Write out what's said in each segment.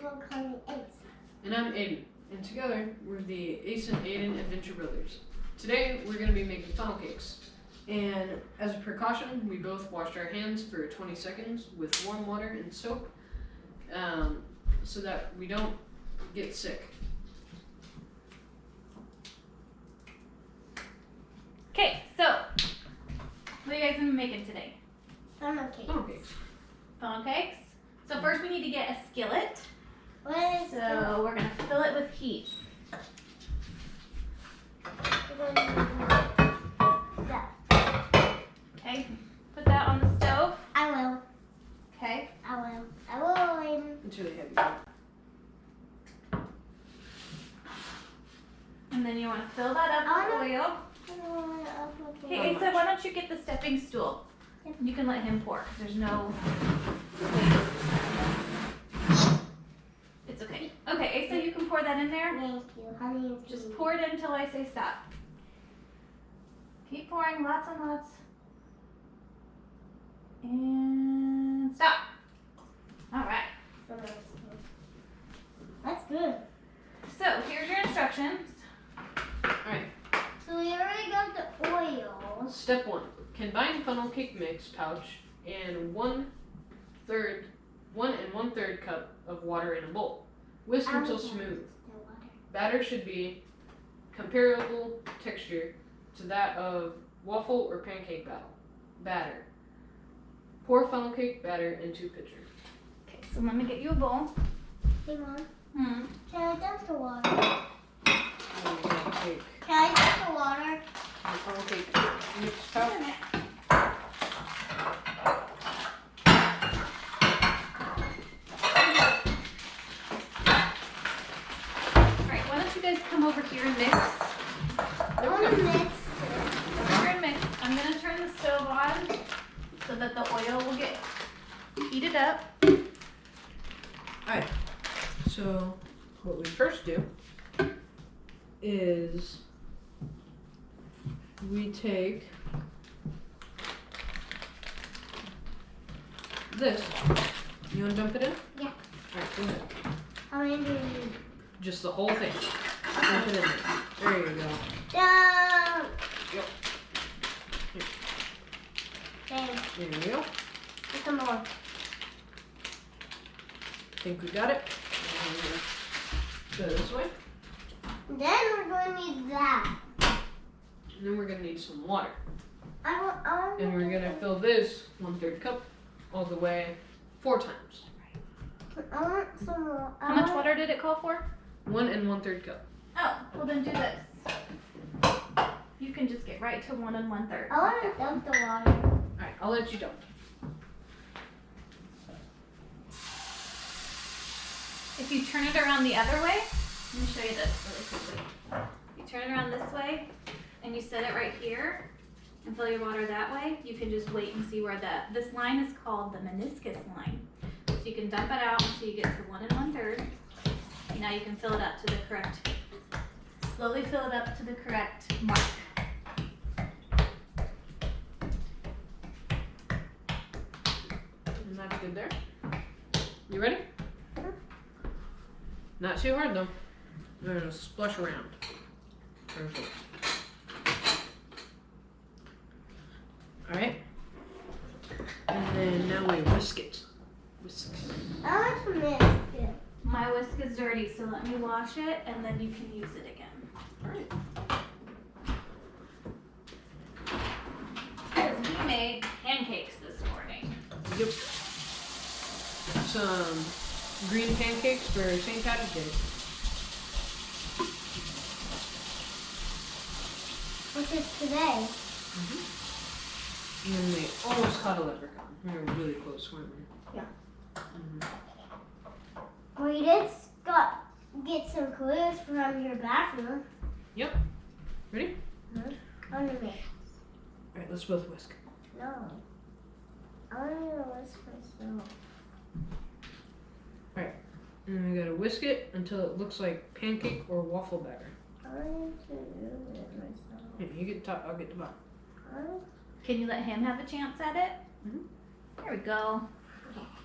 People call me Ace. And I'm Aiden. And together, we're the Ace and Aiden Adventure Brothers. Today, we're going to be making funnel cakes. And as a precaution, we both washed our hands for 20 seconds with warm water and soap so that we don't get sick. Okay, so what are you guys gonna be making today? Funnel cakes. Funnel cakes. Funnel cakes. So first we need to get a skillet. What is So we're gonna fill it with heat. that? Okay, put that on the stove. I will. Okay. I will. I will. It's really heavy. And then you want to fill that up with oil. Hey, Asa, why don't you get the stepping stool? You can let him pour, 'cause there's no waste. It's okay. Okay, Asa, you can pour that in there. Thank you, honey. Just pour it in until I say stop. Keep pouring, lots and lots. And stop. All right. That's good. So here's your instructions. Alright, So we already got the oil. step 1. Combine funnel cake mix pouch and 1/3 cup of water in a bowl. Whisk until smooth. The water. Batter should be comparable texture to that of waffle or pancake batter. Pour funnel cake batter into pitcher. Okay, so let me get you a bowl. Hey, Mom. Hmm. Can I dump the water? And we're gonna take Can I dump the water? the funnel cake mix pouch. Alright, why don't you guys come over here and mix? I want to mix. Over here and mix. I'm gonna turn the stove on so that the oil will get heated up. Alright, so what we first do is we take this. You want to dump it in? Yeah. Alright, go ahead. How many do you need? Just the whole thing. Dump it in there. There you go. Dump. Yep. Thanks. There you go. Get some more. Think we got it? And we're gonna go this way. Then we're going to need that. And then we're going to need some water. I want And we're going to fill this 1/3 cup all the way 4 times. I want some more. How much water did it call for? 1 1/3 cup. Oh, well then do this. You can just get right to 1 1/3. I want to dump the water. Alright, I'll let you dump. If you turn it around the other way, let me show you this really quickly. You turn it around this way and you set it right here and fill your water that way. You can just wait and see where this line is called the meniscus line. So you can dump it out until you get to 1 1/3. And now you can fill it up to the correct, slowly fill it up to the correct mark. And that's good there. You ready? Not too hard though. We're gonna splush around. Perfect. Alright. And then now we whisk it. Whisk. I want to mix it. My whisk is dirty, so let me wash it and then you can use it again. Alright. Because we made pancakes this morning. Yep. Some green pancakes for St. Patrick's Day. Which is today. And then we almost caught a leprechaun. We were really close, weren't we? Yeah. Mhm. We did get some clues from your bathroom. Ready? On the mix. Alright, let's both whisk. No. I want to whisk myself. And then we gotta whisk it until it looks like pancake or waffle batter. I want to do it myself. Here, you get the top, I'll get the bottom. Can you let him have a chance at it? Mhm. There we go.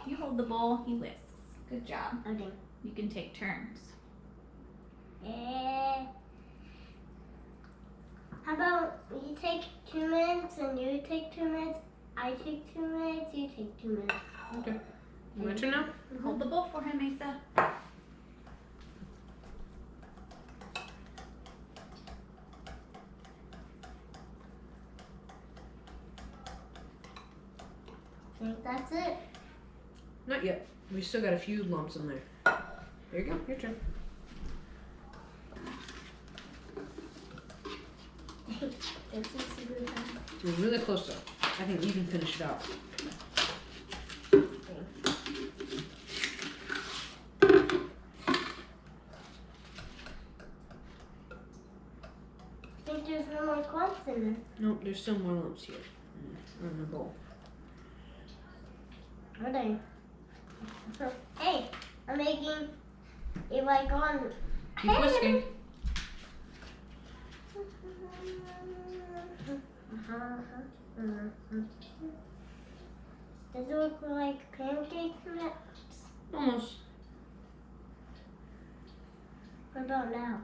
You hold the bowl, he whisks. Good job. Okay. You can take turns. How about you take 2 minutes and you take 2 minutes, I take 2 minutes, you take 2 minutes. Okay. My turn now? Hold the bowl for him, Mesa. I think that's it. Not yet. We still got a few lumps in there. There you go. Your turn. This is a good time. We're really close though. I think you can finish it out. I think there's no more clumps in there. Nope, there's still more lumps here. In the bowl. Are they? Hey, I'm making it like on. Keep whisking. Does it look like pancake mix? Almost. What about now?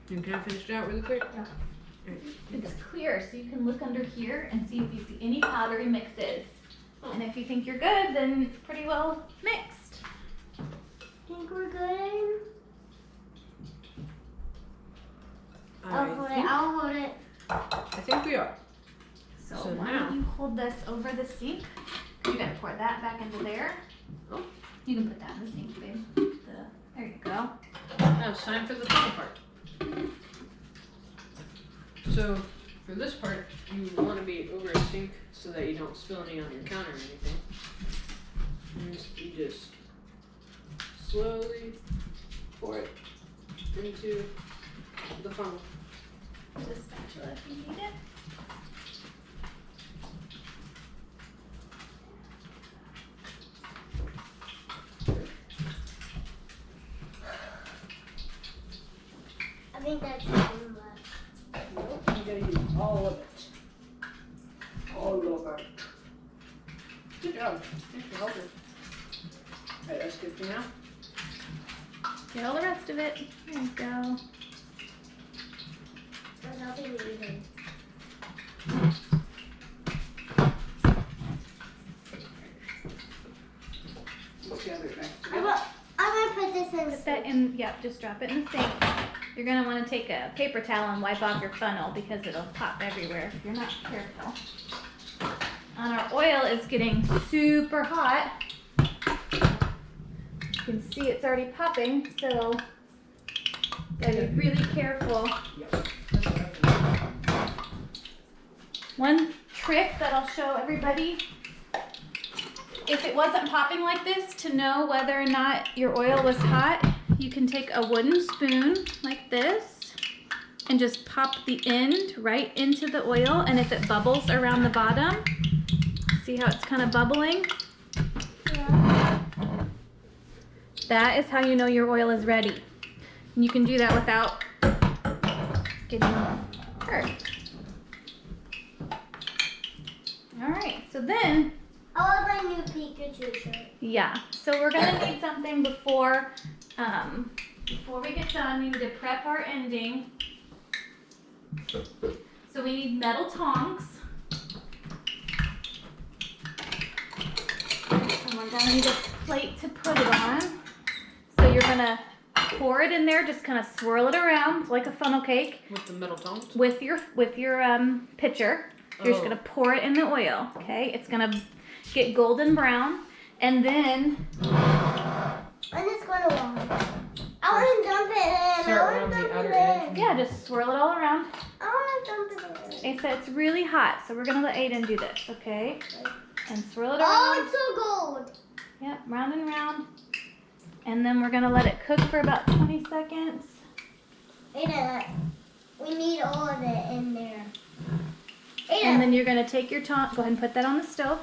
And can I finish it out really quick? Yeah. Alright. It's clear, so you can look under here and see if you see any powdery mixes. And if you think you're good, then it's pretty well mixed. Think we're good? I I'll hold it. think we are. So, So why now- don't you hold this over the sink? You're gonna pour that back into there. Oh. You can put that in the sink, babe. There you go. Now it's time for the fun part. So, for this part, you want to be over a sink so that you don't spill any on your counter or anything. And you just slowly pour it into the funnel. The spatula if you need it. I think that's too much. Nope, you gotta use all of it. All over. Good job. Thanks for helping. Alright, that's good for now. Get all the rest of it. There you go. There's nothing needed. Let's gather it back I'm together. gonna put this in the Put that in, yep, just drop it in the sink. You're gonna wanna take a paper towel and wipe off your funnel because it'll pop everywhere if you're not careful. And our oil is getting super hot. You can see it's already popping, so gotta be really careful. Yep. That's what I think. One trick that I'll show everybody, if it wasn't popping like this, to know whether or not your oil was hot, you can take a wooden spoon like this and just pop the end right into the oil, and if it bubbles around the bottom, see how it's kind of bubbling? That is how you know your oil is ready. And you can do that without getting hurt. Alright, so then, I love my new Pikachu shirt. yeah, so we're gonna need something before we get done. We need to prep our ending. So we need metal tongs. And we're gonna need a plate to put it on. So you're gonna pour it in there, just kind of swirl it around like a funnel cake With the metal tongs? with your pitcher. You're just Oh. gonna pour it in the oil, okay? It's gonna get golden brown, and then I'm just gonna wash. I wanna dump it in. Start I wanna around the dump outer it edge. in. yeah, just swirl it all around. I wanna dump it in. Asa, it's really hot, so we're gonna let Aiden do this, okay? And swirl it Oh, around. it's so gold. Yep, round and round. And then we're gonna let it cook for about 20 seconds. Aiden, we need all of it in there. And Aiden, then you're gonna take your tong, go ahead and put that on the stove.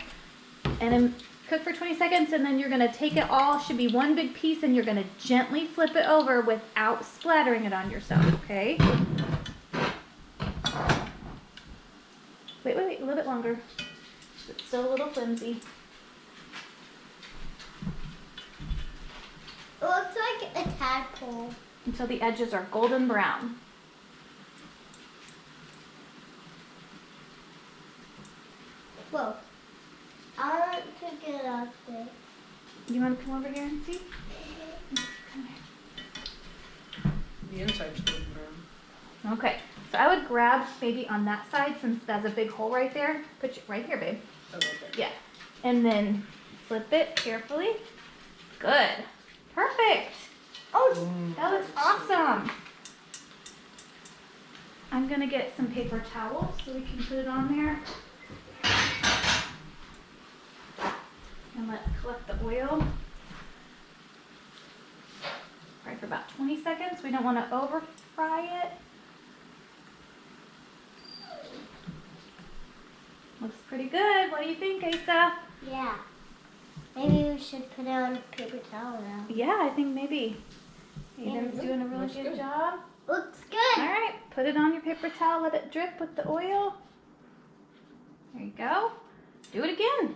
And then cook for 20 seconds, and then you're gonna take it all, should be one big piece, and you're gonna gently flip it over without splattering it on yourself, okay? Wait, a little bit longer. It's still a little flimsy. It looks like a tadpole. until the edges are golden brown. Whoa. I want to get out there. You want to come over here and see? The inside's golden brown. Okay, so I would grab maybe on that side since that's a big hole right there. Put you right here, babe. Oh, okay. Yeah. And then flip it carefully. Good. Perfect. Oh, That looks awesome. I'm gonna get some paper towels so we can put it on there. And collect the oil. Fry for about 20 seconds. We don't want to over fry it. Looks pretty good. What do you think, Asa? yeah. Maybe we should put it on paper towel now. Yeah, I think maybe. Aiden's doing a really Looks good good. job. Looks All good. right, put it on your paper towel, let it drip with the oil. There you go. Do it again.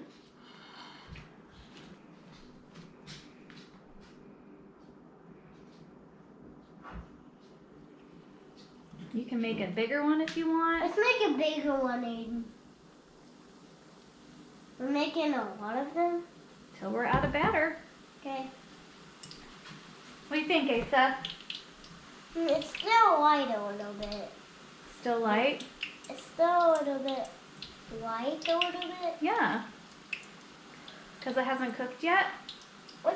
You can make a bigger one if you want. Let's make a bigger one, Aiden. We're making a lot of them. Till we're out of batter. Okay. What do you think, Asa? It's still light a little bit. Still light? It's still a little bit light a little bit. Yeah. Because it hasn't cooked yet?